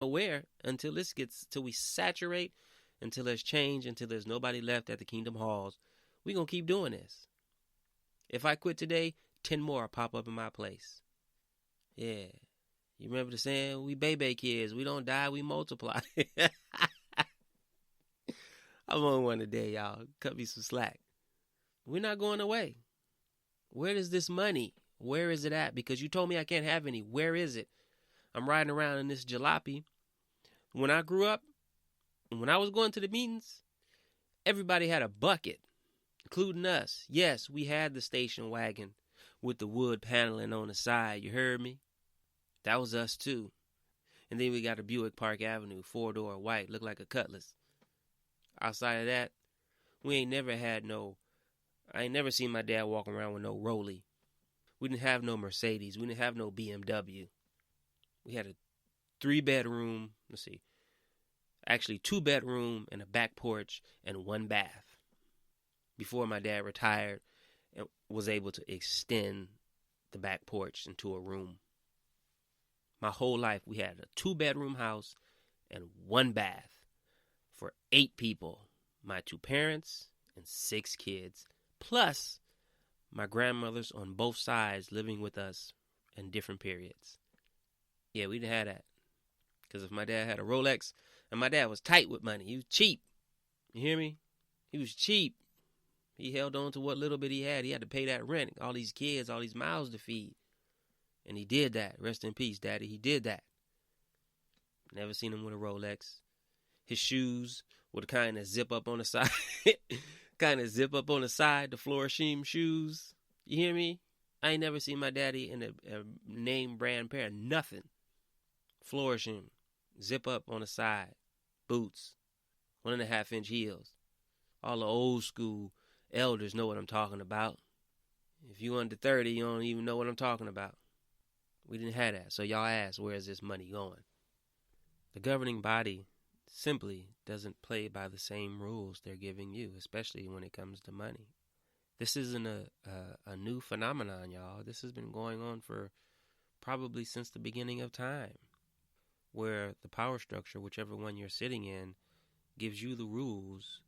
Aware until till we saturate, until there's change, until there's nobody left at the kingdom halls. We're going to keep doing this. If I quit today, 10 more will pop up in my place. Yeah. You remember the saying, we baby kids. We don't die, we multiply. I'm on one today, y'all. Cut me some slack. We're not going away. Where is this money? Where is it at? Because you told me I can't have any. Where is it? I'm riding around in this jalopy. When I grew up, when I was going to the meetings, everybody had a bucket, including us. Yes, we had the station wagon with the wood paneling on the side. You heard me? That was us too. And then we got a Buick Park Avenue, 4-door, white, looked like a Cutlass. Outside of that, we ain't never had I ain't never seen my dad walk around with no Rollie. We didn't have no Mercedes. We didn't have no BMW. We had a 3-bedroom, actually 2-bedroom and a back porch and 1 bath. Before my dad retired and was able to extend the back porch into a room. My whole life we had a 2-bedroom house and 1 bath for 8 people. My 2 parents and 6 kids. Plus my grandmothers on both sides living with us in different periods. Yeah, we didn't have that. Because if my dad had a Rolex, and my dad was tight with money. He was cheap. You hear me? He was cheap. He held on to what little bit he had. He had to pay that rent. All these kids, all these mouths to feed. And he did that. Rest in peace, Daddy. He did that. Never seen him with a Rolex. His shoes would kind of zip up on the side. The Flourishing shoes. You hear me? I ain't never seen my daddy in a name brand pair. Nothing. Flourishing. Zip up on the side. Boots. 1.5-inch heels. All the old school elders know what I'm talking about. If you under 30, you don't even know what I'm talking about. We didn't have that. So y'all ask, where is this money going? The governing body simply doesn't play by the same rules they're giving you, especially when it comes to money. This isn't a new phenomenon, y'all. This has been going on for probably since the beginning of time, where the power structure, whichever one you're sitting in, gives you the rules,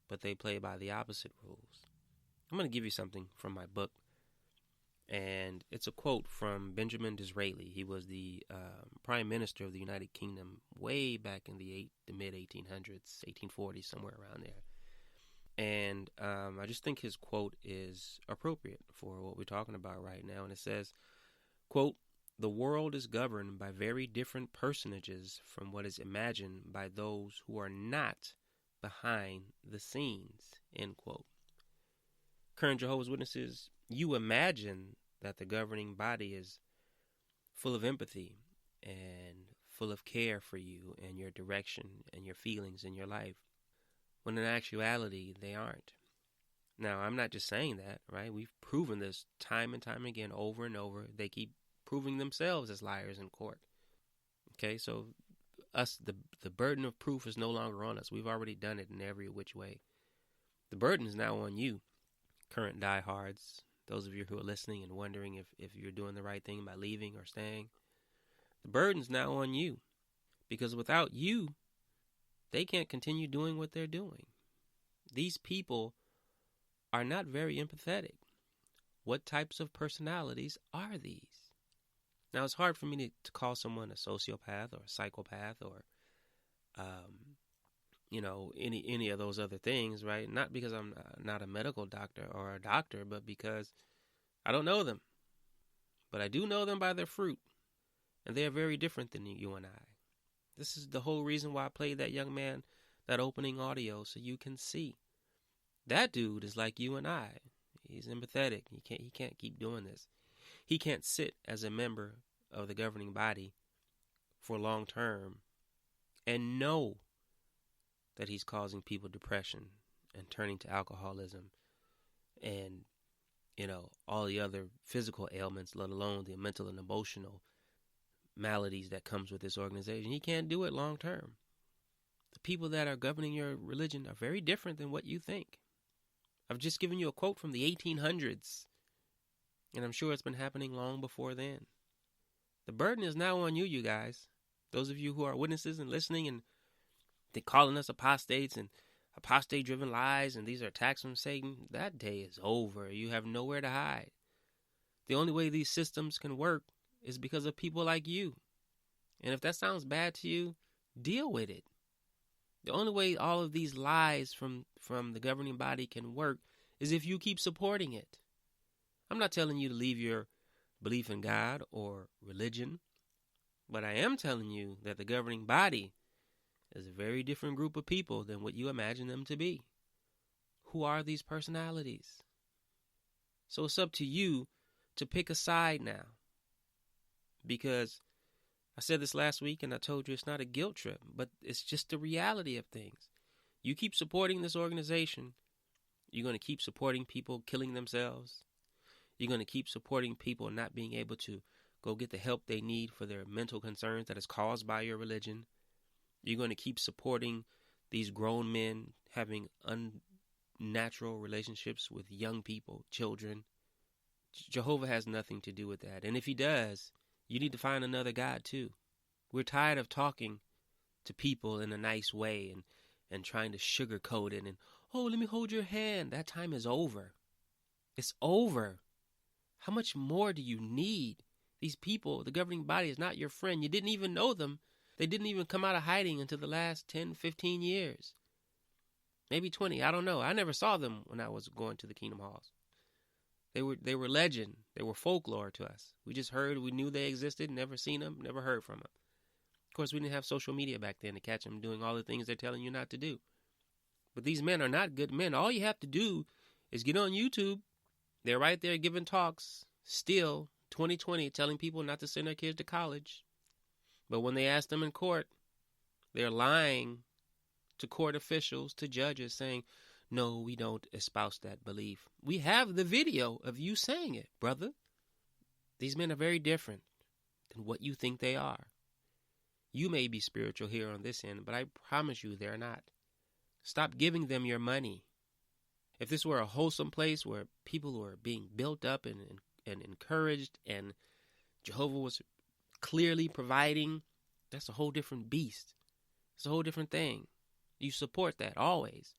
but they play by the opposite rules. I'm going to give you something from my book, and it's a quote from Benjamin Disraeli. He was the Prime Minister of the United Kingdom way back in the mid-1800s, 1840s, somewhere around there. And I just think his quote is appropriate for what we're talking about right now. And it says, quote, "The world is governed by very different personages from what is imagined by those who are not behind the scenes," end quote. Current Jehovah's Witnesses, you imagine that the governing body is full of empathy and full of care for you and your direction and your feelings in your life, when in actuality they aren't. Now, I'm not just saying that, right? We've proven this time and time again, over and over. They keep proving themselves as liars in court. Okay, so the burden of proof is no longer on us. We've already done it in every which way. The burden is now on you, current diehards, those of you who are listening and wondering if you're doing the right thing by leaving or staying. The burden's now on you, because without you, they can't continue doing what they're doing. These people are not very empathetic. What types of personalities are these? Now, it's hard for me to call someone a sociopath or a psychopath or, any of those other things, right? Not because I'm not a medical doctor or a doctor, but because I don't know them. But I do know them by their fruit. And they are very different than you and I. This is the whole reason why I played that young man that opening audio, so you can see. That dude is like you and I. He's empathetic. He can't keep doing this. He can't sit as a member of the governing body for long term and know that he's causing people depression and turning to alcoholism and, all the other physical ailments, let alone the mental and emotional maladies that comes with this organization. He can't do it long term. The people that are governing your religion are very different than what you think. I've just given you a quote from the 1800s, and I'm sure it's been happening long before then. The burden is now on you, you guys. Those of you who are witnesses and listening and they're calling us apostates and apostate-driven lies and these are attacks from Satan, that day is over. You have nowhere to hide. The only way these systems can work is because of people like you. And if that sounds bad to you, deal with it. The only way all of these lies from the governing body can work is if you keep supporting it. I'm not telling you to leave your belief in God or religion, but I am telling you that the governing body is a very different group of people than what you imagine them to be. Who are these personalities? So it's up to you to pick a side now. Because I said this last week and I told you it's not a guilt trip, but it's just the reality of things. You keep supporting this organization, you're going to keep supporting people killing themselves. You're going to keep supporting people not being able to go get the help they need for their mental concerns that is caused by your religion. You're going to keep supporting these grown men having unnatural relationships with young people, children. Jehovah has nothing to do with that. And if he does, you need to find another God too. We're tired of talking to people in a nice way and trying to sugarcoat it and, oh, let me hold your hand. That time is over. It's over. How much more do you need? These people, the governing body is not your friend. You didn't even know them. They didn't even come out of hiding until the last 10, 15 years. Maybe 20. I don't know. I never saw them when I was going to the Kingdom Halls. They were legend. They were folklore to us. We just heard, we knew they existed, never seen them, never heard from them. Of course, we didn't have social media back then to catch them doing all the things they're telling you not to do. But these men are not good men. All you have to do is get on YouTube. They're right there giving talks, still, 2020, telling people not to send their kids to college. But when they ask them in court, they're lying to court officials, to judges, saying, no, we don't espouse that belief. We have the video of you saying it, brother. These men are very different than what you think they are. You may be spiritual here on this end, but I promise you they're not. Stop giving them your money. If this were a wholesome place where people were being built up and encouraged and Jehovah was clearly providing, that's a whole different beast. It's a whole different thing. You support that always.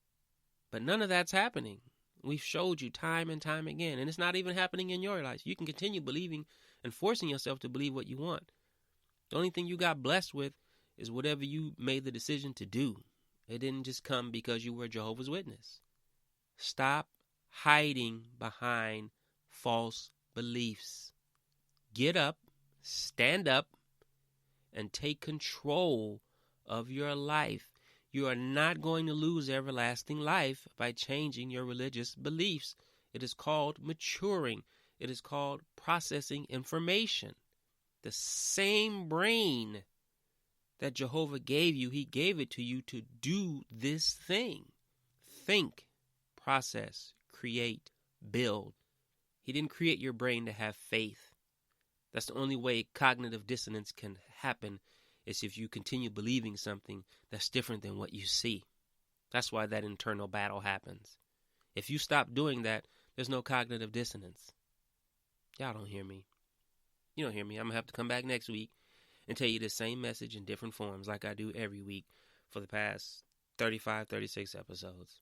But none of that's happening. We've showed you time and time again, and it's not even happening in your life. You can continue believing and forcing yourself to believe what you want. The only thing you got blessed with is whatever you made the decision to do. It didn't just come because you were a Jehovah's Witness. Stop hiding behind false beliefs. Get up, stand up, and take control of your life. You are not going to lose everlasting life by changing your religious beliefs. It is called maturing. It is called processing information. The same brain that Jehovah gave you, he gave it to you to do this thing. Think, process, create, build. He didn't create your brain to have faith. That's the only way cognitive dissonance can happen, is if you continue believing something that's different than what you see. That's why that internal battle happens. If you stop doing that, there's no cognitive dissonance. Y'all don't hear me. You don't hear me. I'm going to have to come back next week and tell you the same message in different forms like I do every week for the past 35, 36 episodes.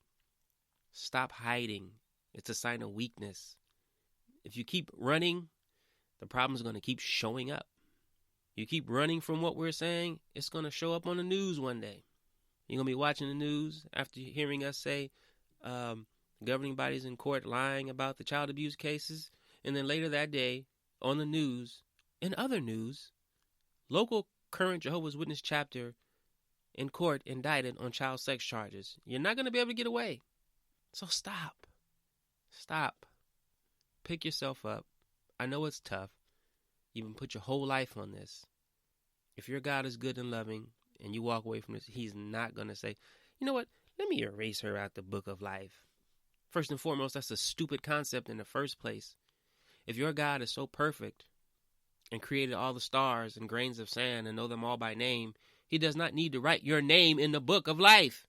Stop hiding. It's a sign of weakness. If you keep running, the problem is going to keep showing up. You keep running from what we're saying, it's going to show up on the news one day. You're going to be watching the news after hearing us say governing bodies in court lying about the child abuse cases. And then later that day, on the news, in other news, local current Jehovah's Witness chapter in court indicted on child sex charges. You're not going to be able to get away. So stop. Stop. Pick yourself up. I know it's tough. You've been put your whole life on this. If your God is good and loving and you walk away from this, he's not going to say, you know what, let me erase her out the book of life. First and foremost, that's a stupid concept in the first place. If your God is so perfect and created all the stars and grains of sand and know them all by name, he does not need to write your name in the book of life.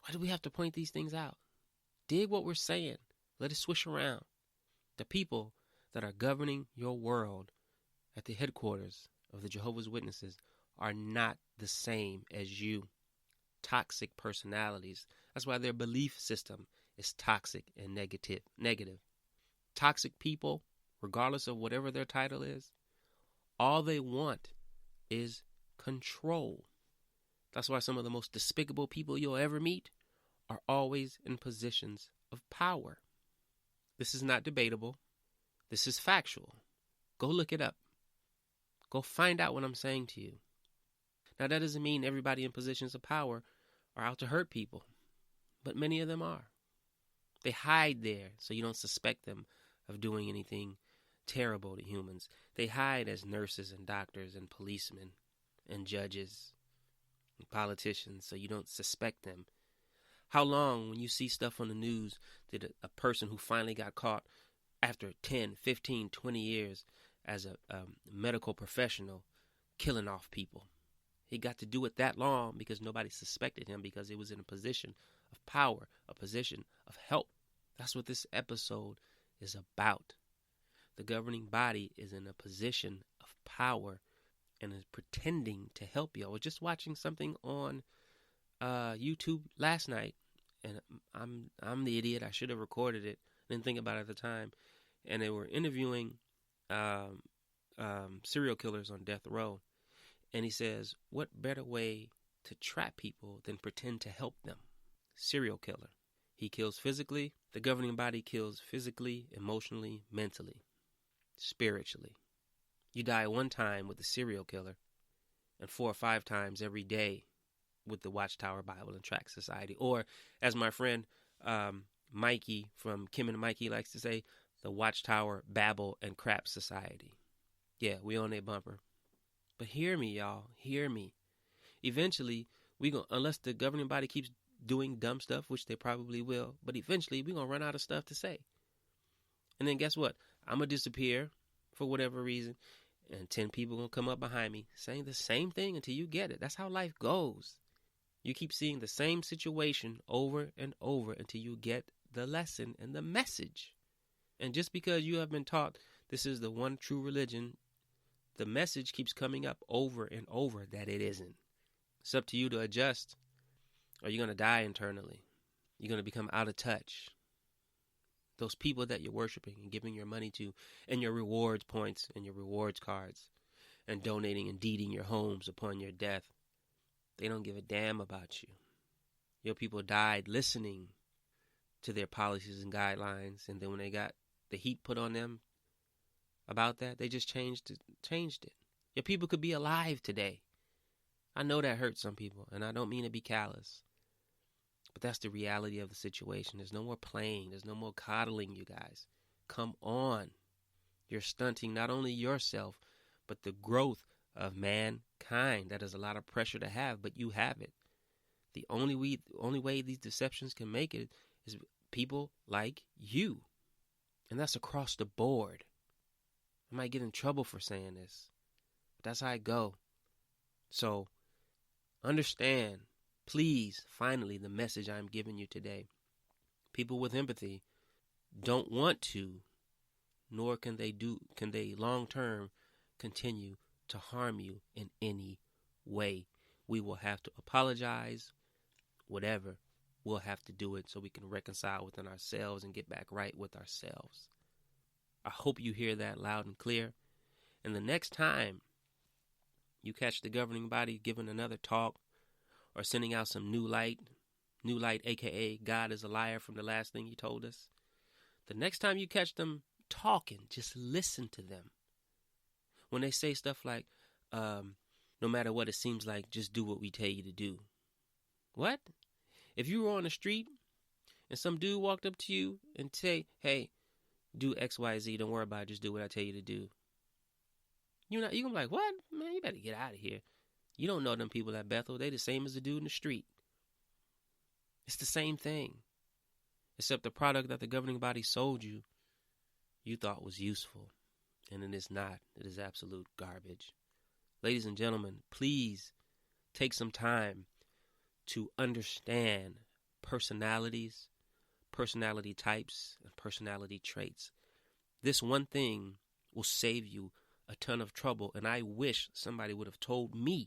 Why do we have to point these things out? Dig what we're saying. Let it swish around. The people that are governing your world at the headquarters of the Jehovah's Witnesses are not the same as you. Toxic personalities. That's why their belief system is toxic and negative. Toxic people, regardless of whatever their title is, all they want is control. That's why some of the most despicable people you'll ever meet are always in positions of power. This is not debatable. This is factual. Go look it up. Go find out what I'm saying to you. Now, that doesn't mean everybody in positions of power are out to hurt people, but many of them are. They hide there so you don't suspect them of doing anything terrible to humans. They hide as nurses and doctors and policemen and judges and politicians so you don't suspect them. How long, when you see stuff on the news, did a person who finally got caught after 10, 15, 20 years as a medical professional killing off people? He got to do it that long because nobody suspected him, because he was in a position of power, a position of help. That's what this episode is about. The governing body is in a position of power and is pretending to help you. I was just watching something on YouTube last night, and I'm the idiot. I should have recorded it. Didn't think about it at the time. And they were interviewing serial killers on death row. And he says, what better way to trap people than pretend to help them? Serial killer. He kills physically. The governing body kills physically, emotionally, mentally, spiritually. You die one time with the serial killer and 4 or 5 times every day with the Watchtower Bible and Tract Society. Or, as my friend Mikey from Kim and Mikey likes to say, the Watchtower Babble and Crap Society. Yeah, we on their bumper. But hear me, y'all. Hear me. Eventually, unless the governing body keeps doing dumb stuff, which they probably will, but eventually we're going to run out of stuff to say. And then guess what? I'm going to disappear for whatever reason, and 10 people going to come up behind me saying the same thing until you get it. That's how life goes. You keep seeing the same situation over and over until you get the lesson and the message. And just because you have been taught this is the one true religion, the message keeps coming up over and over that it isn't. It's up to you to adjust, or you're going to die internally. You're going to become out of touch. Those people that you're worshiping and giving your money to, and your rewards points and your rewards cards, and donating and deeding your homes upon your death, they don't give a damn about you. Your people died listening to their policies and guidelines, and then when they got the heat put on them about that, they just changed it. Your people could be alive today. I know that hurts some people, and I don't mean to be callous, but that's the reality of the situation. There's no more playing. There's no more coddling, you guys. Come on. You're stunting not only yourself, but the growth of mankind. That is a lot of pressure to have, but you have it. The only way these deceptions can make it is people like you. And that's across the board. I might get in trouble for saying this, but that's how I go. So understand, please, finally, the message I'm giving you today. People with empathy don't want to, nor can they long term continue to harm you in any way. We will have to apologize, whatever. We'll have to do it so we can reconcile within ourselves and get back right with ourselves. I hope you hear that loud and clear. And the next time you catch the governing body giving another talk or sending out some new light, aka God is a liar from the last thing he told us, the next time you catch them talking, just listen to them. When they say stuff like, no matter what it seems like, just do what we tell you to do. What? If you were on the street and some dude walked up to you and say, hey, do X, Y, Z, don't worry about it, just do what I tell you to do. You're going to be like, what? Man, you better get out of here. You don't know them people at Bethel. They the same as the dude in the street. It's the same thing. Except the product that the governing body sold you, you thought was useful. And it is not. It is absolute garbage. Ladies and gentlemen, please take some time to understand personalities, personality types, and personality traits. This one thing will save you a ton of trouble, and I wish somebody would have told me